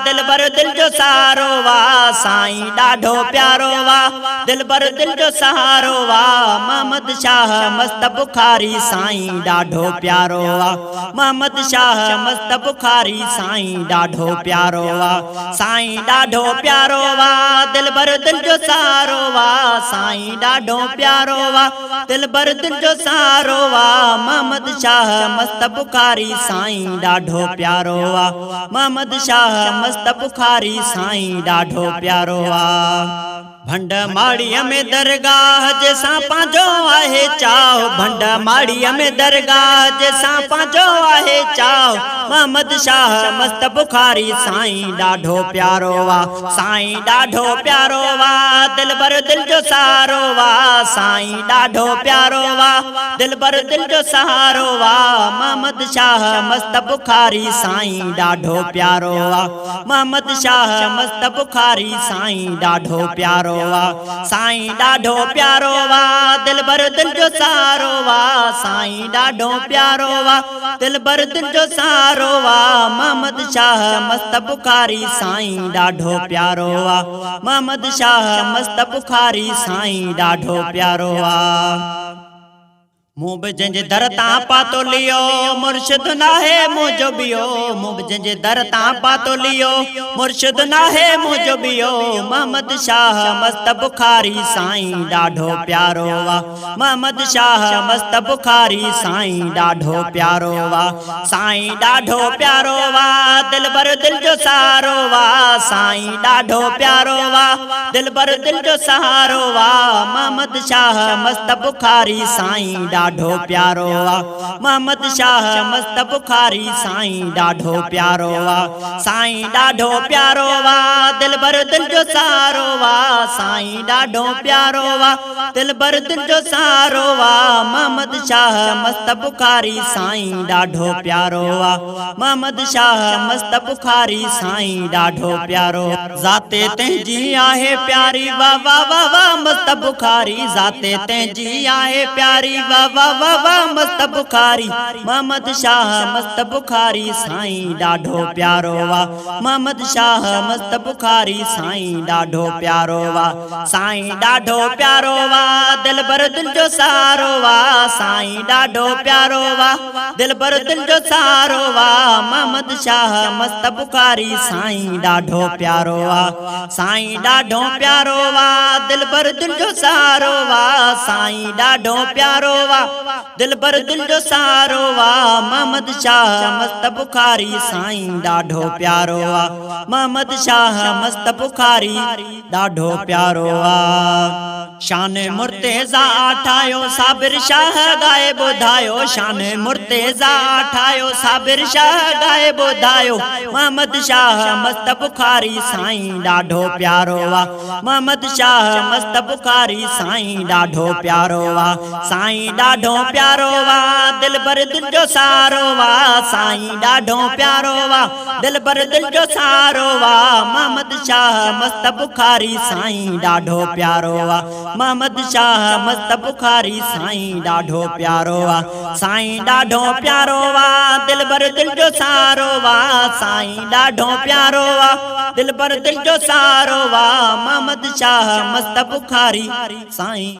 दिलबर दिल जो सहारो वा साईं ॾाढो प्यारो वा दिलबर दिल जो सहारो वा मोहम्मद शाह मस्त बुखारी साईं ॾाढो प्यारो वा मोहम्मद शाह मस्त बुखारी साईं ॾाढो प्यारो वा साईं ॾाढो प्यारो वा दिलबर दिल जो सहारो वा साईं ॾाढो प्यारो वा दिलबर दिल जो सहारो वा मोहम्मद शाह मस्त बुखारी साईं ॾाढो प्यारो वा मोहम्मद शाह मस्त बुखारी साईं ॾाढो प्यारो वा भंड माड़ीअ में दरगाह जैसा पांजो आहे चाओ भंड माड़ीअ में दरगाह जैसा पांजो आहे चाओ मोहम्मद शाह मस्त बुखारी साईं ॾाढो प्यारो वा साईं ॾाढो प्यारो वा दिलबर दिल जो सहारो वा साईं ॾाढो प्यारो वा दिलबर दिल जो सहारो वा मोहम्मद शाह मस्त बुखारी साईं ॾाढो प्यारो वा मोहम्मद शाह मस्त बुखारी साईं ॾाढो प्यारो वा साईं ॾाढो प्यारो वा दिलबर दिल जो सहारो वा साईं ॾाढो प्यारो वा दिलबर दिल जो सहारो वा मोहम्मद शाह मस्त बुखारी साईं ॾाढो प्यारो वा मोहम्मद शाह मस्त बुखारी साईं ॾाढो प्यारो वा मुँह भी जंहिंजे दर तां पातो लियो मुर्शिद नाहे मुंहिंजो बियो मुँह भी जंहिंजे दर तां पातो लियो मुर्शिद नाहे मुंहिंजो बियो मोहम्मद शाह मस्त बुखारी साईं ॾाढो प्यारो वा मोहम्मद शाह मस्त बुखारी साईं ॾाढो प्यारो वा साईं ॾाढो प्यारो वा दिलबर दिल जो सहारो वा साईं ॾाढो प्यारो वा दिलबर दिल जो सहारो वा मोहम्मद शाह मस्त बुखारी साईं ॾाढो प्यारो वा मोहम्मद शाह मस्त बुखारी साईं ॾाढो प्यारो वा साईं ॾाढो प्यारो वा दिलबर दिल जो सहारो वा साईं ॾाढो प्यारो वा दिलबर दिल जो सहारो वा मोहम्मद शाह मस्त बुखारी साईं ॾाढो प्यारो वा मोहम्मद शाह मस्त बुखारी साईं ॾाढो प्यारो ज़ाते तंहिंजी आहे प्यारी वा वा वा वा मस्त बुखारी ज़ाते तंहिंजी आहे प्यारी वा वा वा वा मस्त बुखारी मोहम्मद शाह मस्त बुखारी साईं ॾाढो प्यारो वा मोहम्मद शाह मस्त बुखारी साईं ॾाढो प्यारो वा साईं ॾाढो प्यारो वा दिलबर दिल जो सहारो वा साईं ॾाढो प्यारो वा दिलबर दिल जो सहारो वा मोहम्मद शाह मस्त बुखारी साईं ॾाढो प्यारो वा साईं ॾाढो प्यारो वा दिलबर दिल जो सहारो वा साईं ॾाढो प्यारो वा दिलबर दिल जो सहारो वा मोहम्मद शाह मस्त बुखारी साईं ॾाढो प्यारो वा मोहम्मद शाह मस्त बुखारी ॾाढो प्यारो वा शान मुर्तेज़ा ठाहियो साबिर शाह गाए ॿुधायो शान मुर्तेज़ा ठाहियो साबिर शाह गाए ॿुधायो मोहम्मद शाह मस्त बुखारी साईं ॾाढो प्यारो वा मोहम्मद शाह मस्त बुखारी साईं ॾाढो प्यारो वा साईं ॾाढो प्यारो वा दिलबर दिल जो सहारो वा साईं ॾाढो प्यारो वा दिलबर दिल जो सहारो वा मोहम्मद शाह मस्त बुखारी साईं ॾाढो प्यारो वा मोहम्मद शाह मस्त बुखारी साईं ॾाढो प्यारो वा साईं ॾाढो प्यारो वा दिलबर दिल जो सहारो वा साईं ॾाढो प्यारो वा दिलबर दिल जो सहारो वा मोहम्मद शाह मस्त बुखारी साईं